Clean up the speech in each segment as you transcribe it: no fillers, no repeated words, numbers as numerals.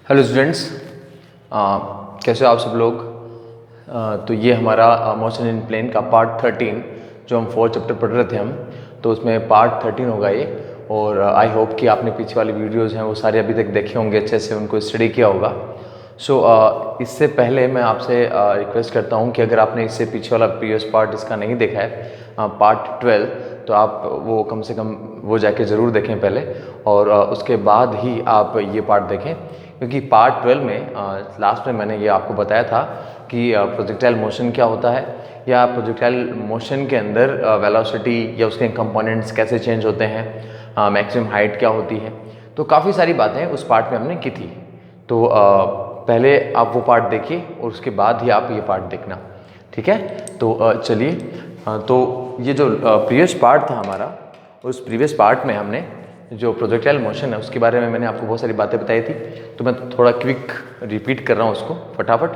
Hello students, कैसे हो आप सब लोग। तो ये हमारा मोशन इन प्लेन का पार्ट 13 जो हम 4 चैप्टर पढ़ रहे थे हम, तो उसमें पार्ट 13 होगा ये। और आई होप कि आपने पीछे वाली वीडियोस हैं वो सारे अभी तक देखे होंगे, अच्छे से उनको स्टडी किया होगा। इससे पहले मैं आपसे रिक्वेस्ट करता हूँ कि अगर आपने इससे पीछे वाला प्रीवियस पार्ट इसका नहीं देखा है, पार्ट 12, तो आप वो कम से कम वो जाके ज़रूर देखें पहले, और उसके बाद ही आप ये पार्ट देखें। क्योंकि पार्ट 12 में लास्ट में मैंने ये आपको बताया था कि प्रोजेक्टाइल मोशन क्या होता है, या प्रोजेक्टाइल मोशन के अंदर वेलोसिटी या उसके कंपोनेंट्स कैसे चेंज होते हैं, मैक्सिमम हाइट क्या होती है। तो काफ़ी सारी बातें उस पार्ट में हमने की थी। तो पहले आप वो पार्ट देखिए और उसके बाद ही आप ये पार्ट देखना, ठीक है। तो चलिए, तो ये जो प्रीवियस पार्ट था हमारा, उस प्रीवियस पार्ट में हमने जो प्रोजेक्टाइल मोशन है उसके बारे में मैंने आपको बहुत सारी बातें बताई थी। तो मैं थोड़ा क्विक रिपीट कर रहा हूँ उसको फटाफट।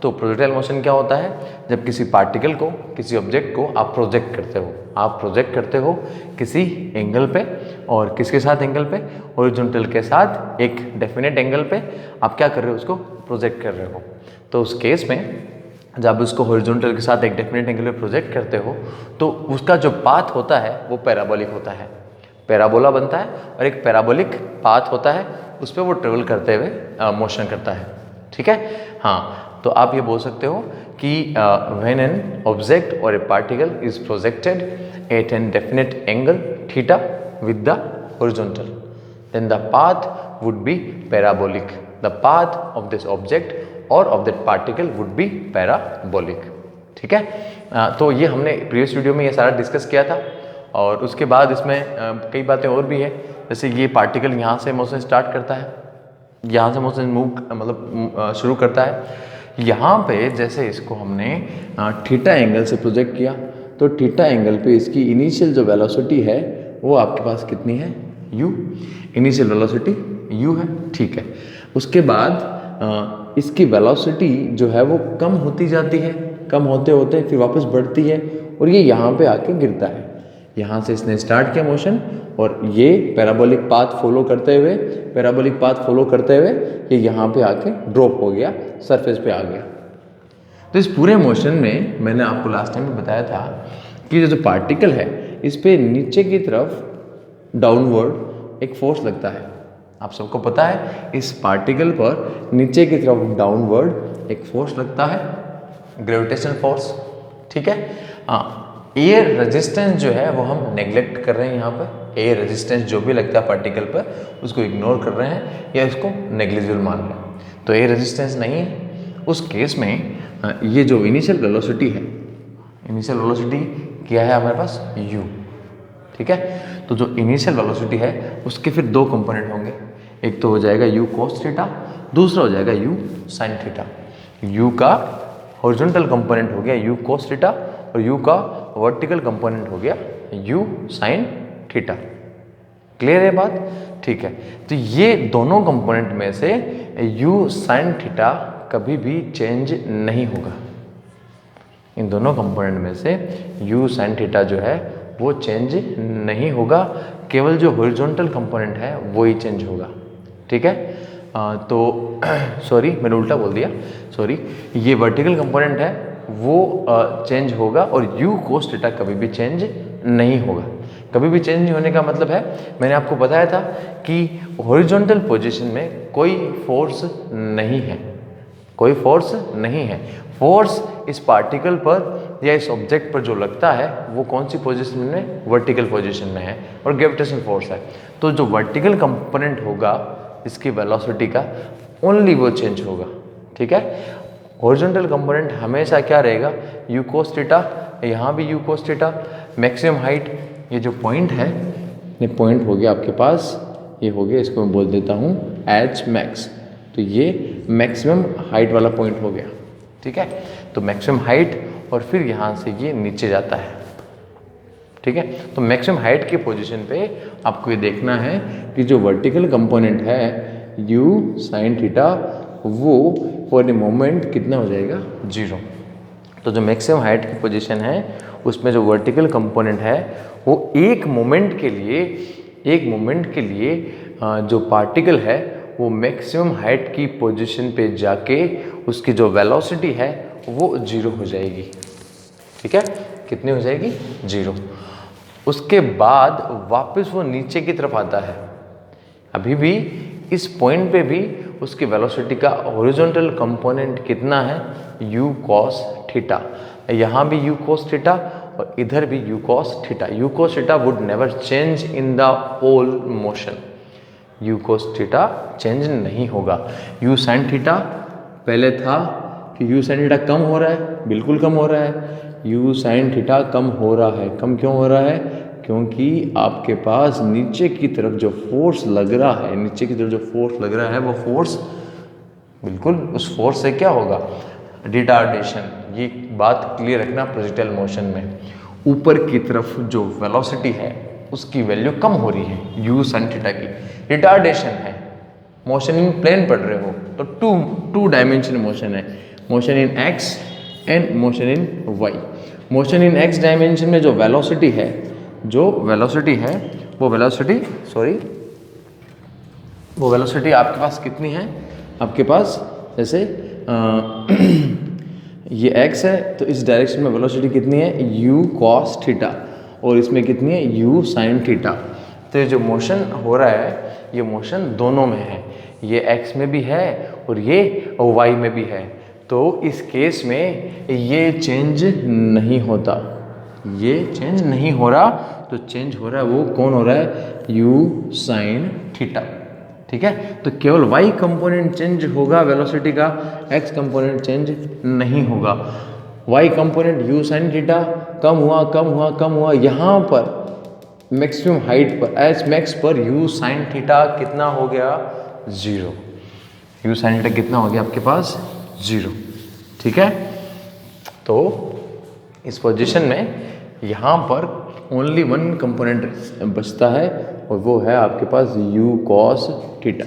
तो प्रोजेक्टाइल मोशन क्या होता है? जब किसी पार्टिकल को, किसी ऑब्जेक्ट को आप प्रोजेक्ट करते हो, आप प्रोजेक्ट करते हो किसी एंगल पे, और किसके साथ एंगल पे? हॉरिजॉन्टल के साथ एक डेफिनेट एंगल पे आप क्या कर रहे हो? उसको प्रोजेक्ट कर रहे हो। तो उस केस में जब उसको हॉरिजॉन्टल के साथ एक डेफिनेट एंगल पे प्रोजेक्ट करते हो तो उसका जो पाथ होता है वो पैराबोलिक होता है, पैराबोला बनता है, और एक पैराबोलिक पाथ होता है, उस पर वो ट्रेवल करते हुए मोशन करता है, ठीक है। हाँ, तो आप ये बोल सकते हो कि when an object or a particle is projected at an definite angle theta with the horizontal, then the path would be parabolic. The path of this object or of that particle would be parabolic. ठीक है। तो ये हमने previous video में ये सारा discuss किया था। और उसके बाद इसमें कई बातें और भी है, जैसे ये पार्टिकल यहाँ से मोशन स्टार्ट करता है, यहाँ से मोशन मूव मतलब शुरू करता है। यहाँ पे जैसे इसको हमने थीटा एंगल से प्रोजेक्ट किया, तो थीटा एंगल पे इसकी इनिशियल जो वेलोसिटी है वो आपके पास कितनी है? u। इनिशियल वेलोसिटी u है, ठीक है। उसके बाद इसकी वेलोसिटी जो है वो कम होती जाती है, कम होते होते फिर वापस बढ़ती है, और ये यहाँ पे आके गिरता है। यहाँ से इसने स्टार्ट किया मोशन, और ये पैराबोलिक पाथ फॉलो करते हुए, पैराबोलिक पाथ फॉलो करते हुए ये यहाँ पे आके ड्रॉप हो गया, सरफेस पे आ गया। तो इस पूरे मोशन में मैंने आपको लास्ट टाइम में बताया था कि जो पार्टिकल है इस पे नीचे की तरफ डाउनवर्ड एक फोर्स लगता है। आप सबको पता है इस पार्टिकल पर नीचे की तरफ डाउनवर्ड एक फोर्स लगता है, ग्रेविटेशनल फोर्स, ठीक है। हाँ, एयर रेजिस्टेंस जो है वो हम नेग्लेक्ट कर रहे हैं। यहाँ पर एयर रेजिस्टेंस जो भी लगता है पार्टिकल पर उसको इग्नोर कर रहे हैं या इसको नेग्लिजिबल मान रहे हैं। तो एयर रेजिस्टेंस नहीं है उस केस में। ये जो इनिशियल वेलोसिटी है, इनिशियल वेलोसिटी क्या है हमारे पास? u, ठीक है। तो जो इनिशियल वेलोसिटी है उसके फिर दो कंपोनेंट होंगे, एक तो हो जाएगा u cos थीटा, दूसरा हो जाएगा u sin थीटा। u का हॉरिजॉन्टल कंपोनेंट हो गया u cos थीटा, और u का वर्टिकल कंपोनेंट हो गया u sin थीटा। क्लियर है बात? ठीक है। तो ये दोनों कंपोनेंट में से u sin थीटा कभी भी चेंज नहीं होगा। इन दोनों कंपोनेंट में से u sin थीटा जो है वो चेंज नहीं होगा, केवल जो हॉरिजॉन्टल कंपोनेंट है वो ही चेंज होगा, ठीक है। तो सॉरी मैंने उल्टा बोल दिया, सॉरी। ये वर्टिकल कंपोनेंट है वो चेंज होगा, और u cos थीटा कभी भी चेंज नहीं होगा। कभी भी चेंज नहीं होने का मतलब है, मैंने आपको बताया था कि हॉरिजॉन्टल पोजीशन में कोई फोर्स नहीं है, कोई फोर्स नहीं है। फोर्स इस पार्टिकल पर या इस ऑब्जेक्ट पर जो लगता है वो कौन सी पोजीशन में? वर्टिकल पोजीशन में है, और ग्रेविटेशनल फोर्स है। तो जो वर्टिकल कंपोनेंट होगा इसकी वेलोसिटी का, ओनली वो चेंज होगा, ठीक है। हॉरिजॉन्टल कंपोनेंट हमेशा क्या रहेगा? u cos थीटा, यहाँ भी u cos theta. Maximum height, ये जो पॉइंट है, ये पॉइंट हो गया आपके पास, ये हो गया, इसको मैं बोल देता हूँ h max। तो ये मैक्सिमम हाइट वाला पॉइंट हो गया, ठीक है। तो मैक्सिमम हाइट, और फिर यहाँ से ये नीचे जाता है, ठीक है। तो मैक्सिमम हाइट के पोजीशन पे आपको ये देखना है कि जो वर्टिकल कंपोनेंट है u sin थीटा वो फॉर ए मोमेंट कितना हो जाएगा? 0। तो जो मैक्सिमम हाइट की पोजीशन है उसमें जो वर्टिकल कंपोनेंट है वो एक मोमेंट के लिए जो पार्टिकल है वो मैक्सिमम हाइट की पोजीशन पे जाके उसकी जो वेलोसिटी है वो 0 हो जाएगी। ठीक है, कितनी हो जाएगी? 0। उसके बाद वापस वो नीचे की तरफ आता है। अभी भी इस पॉइंट पे भी उसकी वेलोसिटी का हॉरिजॉन्टल कंपोनेंट कितना है? u cos theta. यहाँ भी u cos थीटा और इधर भी u cos theta. u cos theta would never change in the whole motion. u cos theta change नहीं होगा। u sin थीटा पहले था कि u sin थीटा कम हो रहा है, बिल्कुल कम हो रहा है। u sin थीटा कम हो रहा है। कम क्यों हो रहा है? क्योंकि आपके पास नीचे की तरफ जो फोर्स लग रहा है, नीचे की तरफ जो फोर्स लग रहा है वो फोर्स बिल्कुल उस फोर्स से क्या होगा? रिटार्डेशन। ये बात क्लियर रखना प्रोजेक्टाइल मोशन में। ऊपर की तरफ जो वेलोसिटी है उसकी वैल्यू कम हो रही है u sin थीटा की, रिटार्डेशन है। मोशन इन प्लेन पढ़ रहे हो तो टू डायमेंशन मोशन है, motion in x and motion in y। Motion in x dimension में जो वेलोसिटी है वो वेलोसिटी आपके पास कितनी है? आपके पास जैसे ये x है तो इस डायरेक्शन में वेलोसिटी कितनी है? u cos थीटा, और इसमें कितनी है? u sin theta. तो ये जो मोशन हो रहा है ये मोशन दोनों में है, ये x में भी है और ये y में भी है। तो इस केस में ये चेंज नहीं होता, ये चेंज नहीं हो रहा। तो चेंज हो रहा है वो कौन हो रहा है? u sin theta. ठीक है, तो केवल y कंपोनेंट चेंज होगा वेलोसिटी का, x कंपोनेंट चेंज नहीं होगा। y component u sin theta कम हुआ। यहाँ पर मैक्सिमम हाइट पर एच मैक्स पर u sin थीटा कितना हो गया? 0। u sin थीटा कितना हो गया आपके पास? 0। ठीक है, तो इस पोजीशन में यहाँ पर ओनली वन कंपोनेंट बचता है और वो है आपके पास u cos थीटा।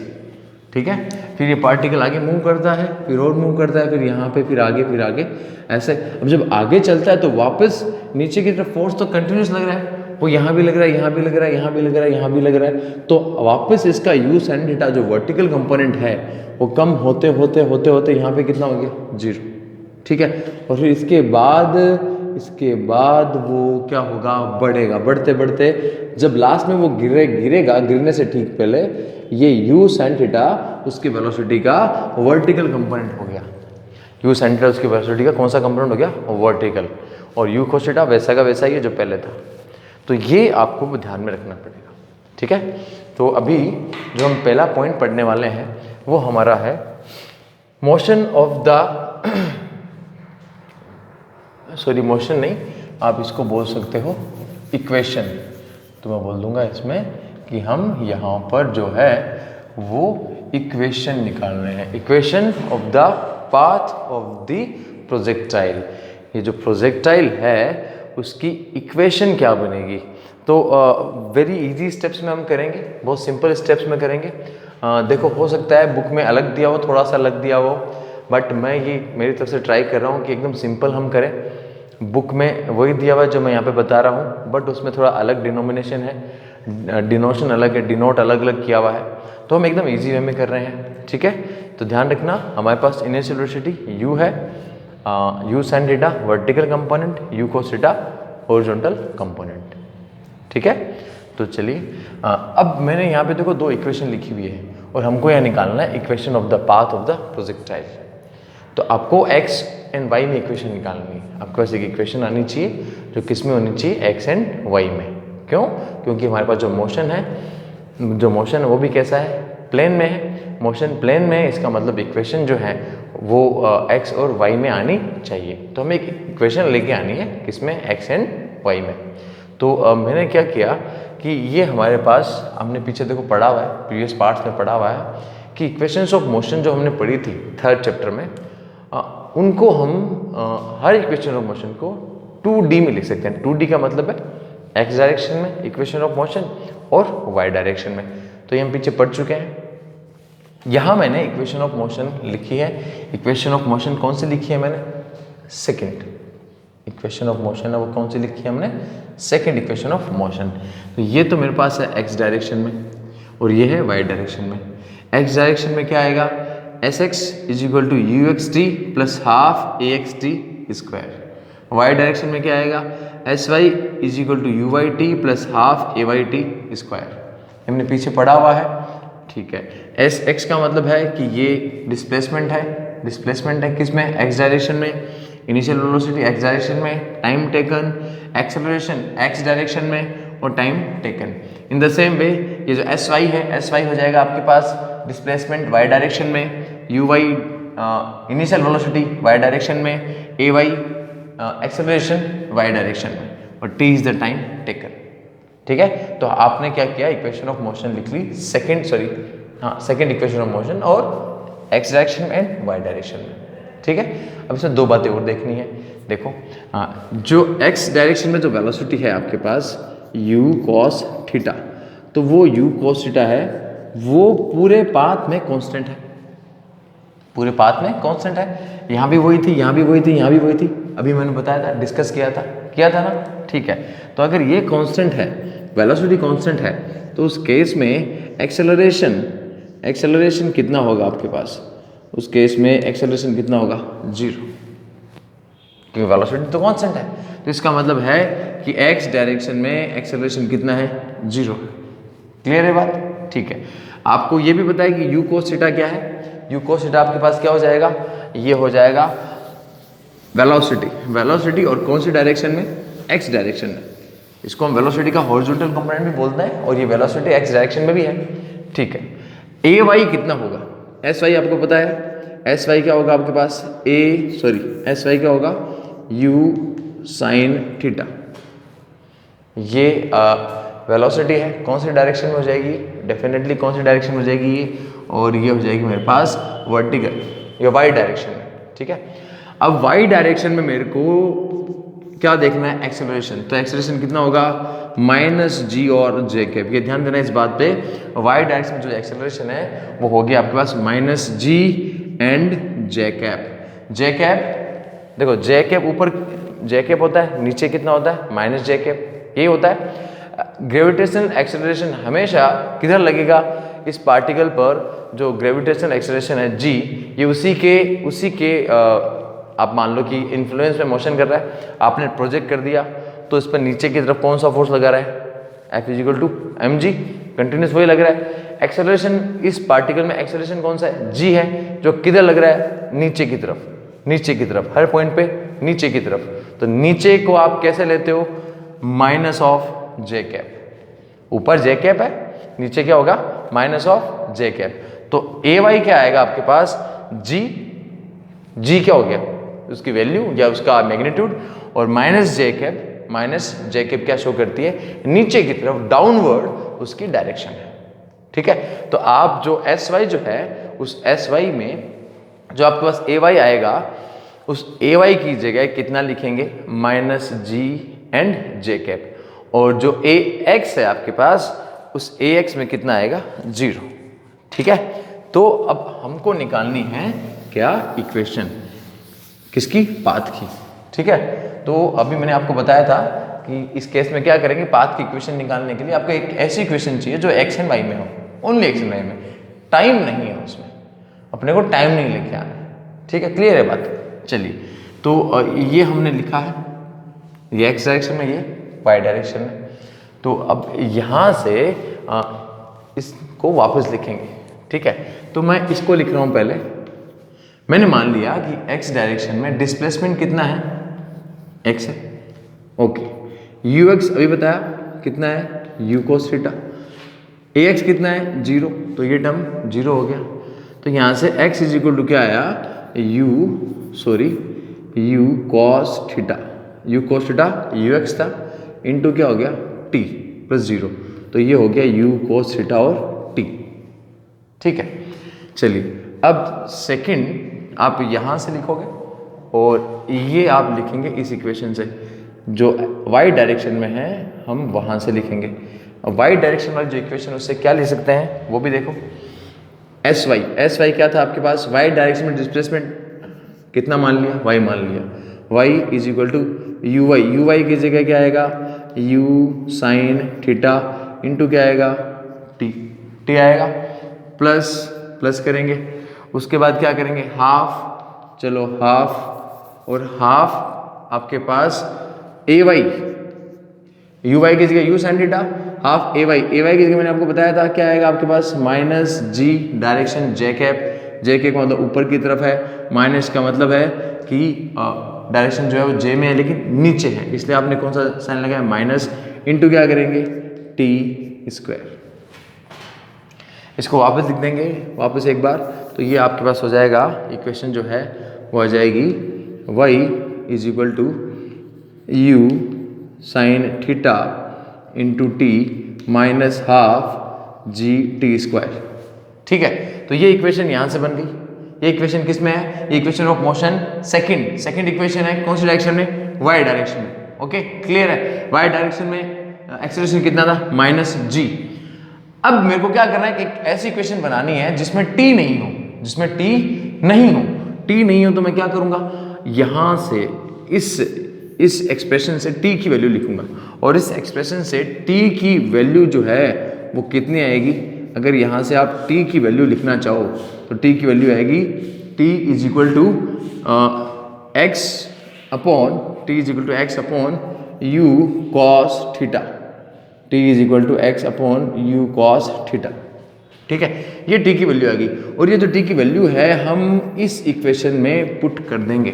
ठीक है, फिर ये पार्टिकल आगे मूव करता है, फिर और मूव करता है, फिर यहाँ पे, फिर आगे ऐसे। अब जब आगे चलता है तो वापस नीचे की तरफ फोर्स तो कंटिन्यूस लग रहा है, वो यहाँ भी लग रहा है, यहाँ भी लग रहा है, यहाँ भी लग रहा है, यहाँ भी लग रहा है। तो वापस इसका u sin थीटा जो वर्टिकल कंपोनेंट है वो कम होते यहाँ पे कितना हो गया? 0। ठीक है, और फिर इसके बाद वो क्या होगा? बढ़ेगा, बढ़ते जब लास्ट में वो गिरेगा, गिरने से ठीक पहले ये u sin थीटा उसकी वेलोसिटी का वर्टिकल कंपोनेंट हो गया। u sin थीटा उसकी वेलोसिटी का कौन सा कंपोनेंट हो गया? वर्टिकल। और u cos थीटा वैसा का वैसा ही है जो पहले था। तो ये आपको ध्यान में रखना पड़ेगा। ठीक है, तो अभी जो हम पहला पॉइंट पढ़ने वाले हैं वो हमारा है मोशन ऑफ द मोशन नहीं, आप इसको बोल सकते हो इक्वेशन। तो मैं बोल दूंगा इसमें कि हम यहाँ पर जो है वो इक्वेशन निकाल रहे हैं, equation of the path of the projectile. ये जो प्रोजेक्टाइल है उसकी इक्वेशन क्या बनेगी? तो वेरी इजी स्टेप्स में हम करेंगे, बहुत सिंपल स्टेप्स में करेंगे। देखो, हो सकता है बुक में अलग दिया हो, थोड़ा सा अलग दिया हो, बट मैं ये मेरी तरफ से ट्राई कर रहा हूँ कि एकदम सिंपल हम करें। बुक में वही दिया हुआ है जो मैं यहाँ पे बता रहा हूँ, बट उसमें थोड़ा अलग डिनोमिनेशन है, डिनोशन अलग है, डिनोट अलग अलग किया हुआ है। तो हम एकदम इजी वे में कर रहे हैं। ठीक है, तो ध्यान रखना हमारे पास इनिशियल वेलोसिटी u है, u sin theta vertical component, u cos theta horizontal component. ठीक है, तो चलिए अब मैंने यहाँ पे देखो दो इक्वेशन लिखी हुई है और हमको यहाँ निकालना है equation of the path of the projectile. तो आपको x एंड y में इक्वेशन निकालनी है। आपके पास एक इक्वेशन आनी चाहिए जो किस में होनी चाहिए? x एंड y में। क्यों? क्योंकि हमारे पास जो मोशन है वो भी कैसा है? प्लेन में है। मोशन प्लेन में है, इसका मतलब इक्वेशन जो है वो x और y में आनी चाहिए। तो हमें एक इक्वेशन लेके आनी है किसमें? x एंड y में। तो मैंने क्या किया कि ये हमारे पास हमने पीछे देखो पढ़ा हुआ है, प्रीवियस पार्ट्स में पढ़ा हुआ है कि इक्वेशंस ऑफ मोशन जो हमने पढ़ी थी 3rd चैप्टर में, उनको हम हर इक्वेशन ऑफ मोशन को 2D में लिख सकते हैं। 2D का मतलब है x डायरेक्शन में इक्वेशन ऑफ मोशन और y डायरेक्शन में। तो ये हम पीछे पढ़ चुके हैं। यहाँ मैंने इक्वेशन ऑफ मोशन लिखी है। इक्वेशन ऑफ मोशन कौन सी लिखी है मैंने? सेकंड इक्वेशन ऑफ मोशन है वो कौन सी लिखी है हमने? Second equation of motion. तो ये तो मेरे पास है x डायरेक्शन में और ये है y डायरेक्शन में। एक्स डायरेक्शन में क्या आएगा, s x is equal to u x t plus half a x t square. Y direction में क्या आएगा, s y is equal to u y t plus half a y t square. हमने पीछे पढ़ा हुआ है, ठीक है। एस एक्स का मतलब है कि ये डिस्प्लेसमेंट है किस में, एक्स डायरेक्शन में, इनिशियल वेलोसिटी एक्स डायरेक्शन में, time taken, acceleration x direction में और time taken. In the same way ये जो एस वाई है, एस वाई हो जाएगा आपके पास डिस्प्लेसमेंट वाई डायरेक्शन में, u y initial velocity y direction में, a y acceleration y direction में और t is the time taken. ठीक है, तो आपने क्या किया, इक्वेशन ऑफ मोशन लिख ली, सेकंड इक्वेशन ऑफ मोशन और x direction and y direction में। ठीक है, अब इसमें दो बातें और देखनी है। देखो जो एक्स डायरेक्शन में जो वेलोसिटी है आपके पास u cos थीटा, तो वो u cos थीटा है, वो पूरे पाथ में कांस्टेंट है, पूरे पाथ में कांस्टेंट है। यहाँ भी वही थी, यहाँ भी वही थी, यहाँ भी वही थी, अभी मैंने बताया था, डिस्कस किया था ना। ठीक है, तो अगर ये कांस्टेंट है, वेलोसिटी कांस्टेंट है, तो उस केस में एक्सेलरेशन कितना होगा आपके पास, उस केस में एक्सेलरेशन कितना होगा, 0, क्योंकि वेलोसिटी तो कांस्टेंट है। तो इसका मतलब है कि एक्स डायरेक्शन में एक्सेलरेशन कितना है, 0। क्लियर है बात? ठीक है, आपको ये भी बताया कि u cos थीटा क्या है, u cos थीटा आपके पास क्या हो जाएगा, ये हो जाएगा वेलोसिटी और कौन सी डायरेक्शन में, एक्स डायरेक्शन में। इसको हम वेलोसिटी का हॉरिजॉन्टल कंपोनेंट भी बोलते हैं और ये वेलोसिटी एक्स डायरेक्शन में भी है। ठीक है, ए वाई कितना होगा, एस वाई आपको पता है, एस वाई क्या होगा आपके पास, एस वाई क्या होगा, u sin थीटा। ये वेलोसिटी है, कौन सी डायरेक्शन में हो जाएगी, डेफिनेटली कौन सी डायरेक्शन में हो जाएगी ये, और ये हो जाएगी मेरे पास वर्टिकल, ये वाई डायरेक्शन में। ठीक है, अब वाई डायरेक्शन में मेरे को क्या देखना है, एक्सेलरेशन। तो एक्सेलरेशन कितना होगा, -g और j कैप। ये ध्यान देना इस बात पे, वाई डायरेक्शन में जो एक्सेलरेशन है वो होगी आपके पास -g एंड j कैप। देखो j कैप ऊपर j कैप होता है, नीचे कितना होता है, -j कैप, ये होता है। ग्रेविटेशनल एक्सेलरेशन हमेशा किधर लगेगा, इस पार्टिकल पर जो ग्रेविटेशनल एक्सेलरेशन है g, ये उसी के आप मान लो कि इन्फ्लुएंस में मोशन कर रहा है। आपने प्रोजेक्ट कर दिया तो इस पर नीचे की तरफ कौन सा फोर्स लगा रहा है, F = mg, कंटिन्यूस वही लग रहा है। एक्सेलरेशन इस पार्टिकल में एक्सेलरेशन कौन सा है, g है, जो किधर लग रहा है, नीचे की तरफ, हर पॉइंट पे नीचे की तरफ। तो नीचे को आप कैसे लेते हो, -j कैप। ऊपर j कैप है, नीचे क्या होगा, -j कैप। तो ay क्या आएगा आपके पास, g क्या हो गया, उसकी वैल्यू या उसका मैग्नीट्यूड, और -j कैप क्या शो करती है, नीचे की तरफ, डाउनवर्ड उसकी डायरेक्शन है। ठीक है, तो आप जो sy जो है, उस sy में जो आपके पास ay आएगा, उस ay की जगह कितना लिखेंगे, -g एंड j कैप, और जो ax है आपके पास, उस ax में कितना आएगा, 0। ठीक है, तो अब हमको निकालनी है क्या, इक्वेशन किसकी, पाथ की। ठीक है, तो अभी मैंने आपको बताया था कि इस केस में क्या करेंगे, पाथ की इक्वेशन निकालने के लिए आपको एक ऐसी इक्वेशन चाहिए जो एक्स एंड वाई में हो, ओनली एक्स एंड वाई में, टाइम नहीं है उसमें, अपने को टाइम नहीं लेके आना है। ठीक है, क्लियर है बात? चलिए, तो ये हमने लिखा है, ये एक्स डायरेक्शन में, ये वाई डायरेक्शन में। तो अब यहाँ से इसको वापस लिखेंगे। ठीक है, तो मैं इसको लिख रहा हूँ। पहले मैंने मान लिया कि x डायरेक्शन में डिस्प्लेसमेंट कितना है, x है, ओके। ux अभी बताया कितना है, u cos थीटा। ax कितना है, 0, तो ये टर्म 0 हो गया। तो यहाँ से x = क्या आया, u cos थीटा, ux था, इंटू क्या हो गया, t + 0, तो ये हो गया u cos थीटा और t। ठीक है, चलिए अब सेकंड आप यहाँ से लिखोगे और ये आप लिखेंगे इस इक्वेशन से, जो y डायरेक्शन में है हम वहाँ से लिखेंगे। अब y डायरेक्शन वाली जो इक्वेशन उससे क्या लिख सकते हैं वो भी देखो। sy क्या था आपके पास, y डायरेक्शन में डिस्प्लेसमेंट कितना मान लिया, y मान लिया, y = uy की जगह क्या आएगा, u sin थीटा इंटू क्या आएगा, t आएगा, प्लस प्लस करेंगे, उसके बाद क्या करेंगे हाफ, चलो हाफ और हाफ आपके पास ए वाई, यू वाई की जगह u sine theta, half a y की जगह मैंने आपको बताया था क्या आएगा आपके पास minus g, direction j cap, j के मतलब ऊपर की तरफ है, माइनस का मतलब है कि डायरेक्शन जो है वो जे में है लेकिन नीचे है, इसलिए आपने कौन सा साइन लगाया माइनस, इनटू क्या करेंगे टी स्क्वायर। इसको वापस लिख देंगे वापस एक बार, तो ये आपके पास हो जाएगा इक्वेशन जो है वो आ जाएगी y is equal to u sine theta into t minus half g t square. ठीक है, तो ये इक्वेशन यहाँ से बन गई। ये इक्वेशन किस में है, ये equation of motion second equation है, कौन सी डायरेक्शन में, वाई डायरेक्शन में। ओके क्लियर है, वाई डायरेक्शन में एक्सेलरेशन कितना था माइनस जी। अब मेरे को क्या करना है, एक ऐसी इक्वेशन बनानी है जिसमें टी नहीं हो, टी नहीं हो तो मैं क्या करूंगा, यहां से इस एक्सप्रेशन से टी की वैल्यू लिखूंगा, और इस एक्सप्रेशन से टी की वैल्यू जो है वो कितनी आएगी, अगर यहां से आप टी की वैल्यू लिखना चाहो तो टी की वैल्यू आएगी t is equal to x upon u cos theta, t is equal to x upon u cos theta. ठीक है, ये टी की वैल्यू आ गई, और ये जो टी की वैल्यू है हम इस इक्वेशन में पुट कर देंगे।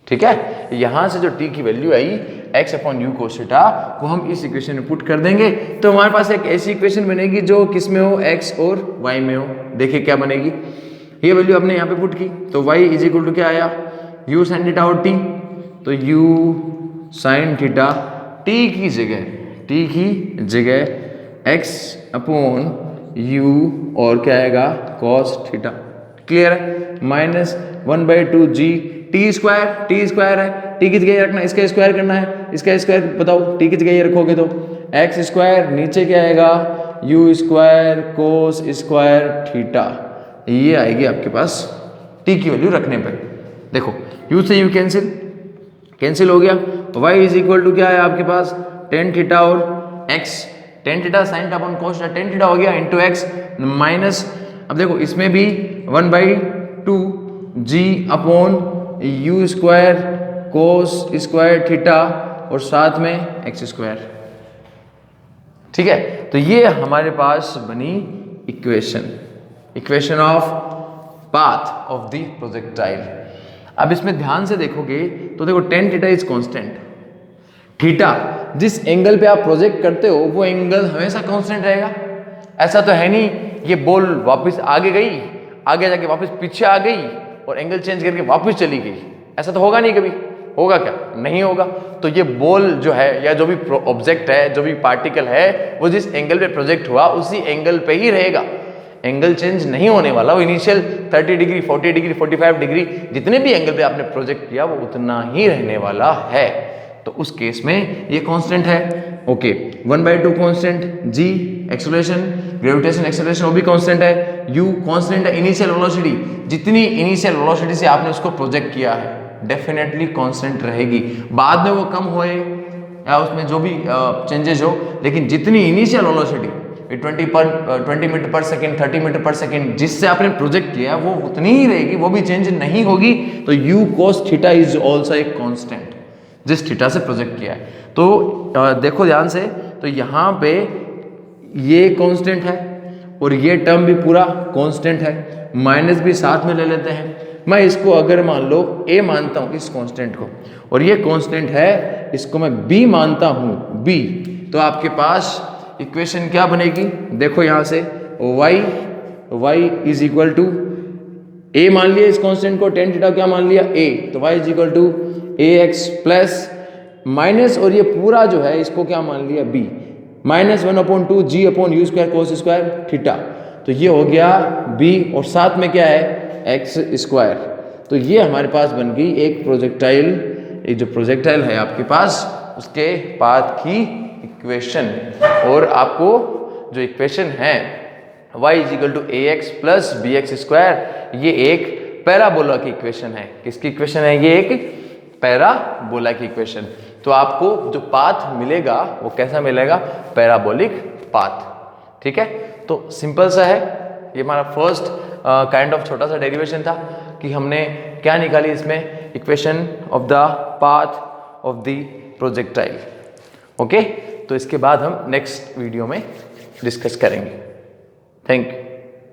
ठीक है, यहां से जो टी की value I x upon you cos theta को हम इस इक्वेशन में पुट कर देंगे, तो हमारे पास एक ऐसी इक्वेशन बनेगी जो किस में हो, एक्स और वाई में हो। देखिए क्या बनेगी, ये वैल्यू आपने यहाँ पे पुट की तो वाई इज इक्वल टू क्या आया, यू साइन थीटा और टी, तो यू साइन थीटा टी की जगह एक्स अपॉन यू और क्या आएगा कॉस थीटा। क्लियर है, माइनस 1/2 जी टी स्क्वायर है, टी की जगह रखना, इसका स्क्वायर करना है, इसका स्क्वायर बताओ, टी की जगह ये रखोगे तो एक्स स्क्वायर, नीचे क्या आएगा you square cos square theta, ये आएगी आपके पास टी की वैल्यू रखने पर। देखो यू से यू कैंसिल हो गया, y इज इक्वल टू क्या है आपके पास टेन थीटा और x, tan theta sine theta upon cos theta, tan theta हो गया इंटू एक्स माइनस, अब देखो इसमें भी 1/2 g upon u square cos square theta और साथ में एक्स स्क्वायर। ठीक है, तो ये हमारे पास बनी equation of path of the projectile. अब इसमें ध्यान से देखोगे तो देखो tan theta is constant, theta जिस एंगल पे आप प्रोजेक्ट करते हो वो एंगल हमेशा कांस्टेंट रहेगा, ऐसा तो है नहीं ये बॉल वापस आगे गई, आगे जाके वापस पीछे आ गई और एंगल चेंज करके वापस चली गई, ऐसा तो होगा नहीं, कभी होगा क्या, नहीं होगा। तो ये बॉल जो है या जो भी ऑब्जेक्ट है, जो भी पार्टिकल है, वो जिस एंगल पे प्रोजेक्ट हुआ उसी एंगल पे ही रहेगा, एंगल चेंज नहीं होने वाला। वो इनिशियल 30 डिग्री 40 डिग्री 45 डिग्री जितने भी एंगल पे आपने प्रोजेक्ट किया वो उतना ही रहने वाला है, तो उस केस में ये कांस्टेंट है। ओके, 1/2 कांस्टेंट, जी एक्सेलरेशन ग्रेविटेशन एक्सेलरेशन वो भी कांस्टेंट है, यू कांस्टेंट है, इनिशियल वेलोसिटी जितनी इनिशियल वेलोसिटी से आपने उसको प्रोजेक्ट किया है डेफिनेटली कांस्टेंट रहेगी, बाद में वो कम होए या उसमें जो भी चेंजेस हो, लेकिन जितनी इनिशियल वेलोसिटी 20 मीटर पर सेकेंड 30 मीटर पर सेकेंड जिससे आपने प्रोजेक्ट किया वो उतनी ही रहेगी, वो भी चेंज नहीं होगी। तो you cos theta is also एक कांस्टेंट जिस थीटा से प्रोजेक्ट किया है। तो देखो ध्यान से, तो यहाँ पे ये कांस्टेंट है और ये टर्म भी पूरा कांस्टेंट है, माइनस भी साथ में ले लेते हैं। मैं इसको अगर मान लो a मानता हूँ इस कांस्टेंट को, और ये कांस्टेंट है इसको मैं b मानता हूँ b, तो आपके पास इक्वेशन क्या बनेगी, देखो यहाँ से y is equal to a मान लिया इस कांस्टेंट को, टेन थीटा क्या मान लिया a, तो y is equal to ax plus minus, और ये पूरा जो है इसको क्या मान लिया b, minus 1/2 g upon u square cos square theta, तो ये हो गया b और साथ में क्या है एक्स स्क्वायर। तो ये हमारे पास बन गई एक प्रोजेक्टाइल, एक जो प्रोजेक्टाइल है आपके पास उसके पाथ की इक्वेशन। और आपको जो इक्वेशन है y is equal to a x plus b x square, ये एक पैराबोला की इक्वेशन है। किसकी इक्वेशन है, ये एक पैराबोला की इक्वेशन। तो आपको जो पाथ मिलेगा वो कैसा मिलेगा, पैराबोलिक पाथ। ठीक है, तो सिंपल सा है, ये हमारा फर्स्ट काइंड ऑफ छोटा सा डेरिवेशन था कि हमने क्या निकाली इसमें, equation of the path of the projectile. Okay, तो इसके बाद हम नेक्स्ट वीडियो में डिस्कस करेंगे। Thank you.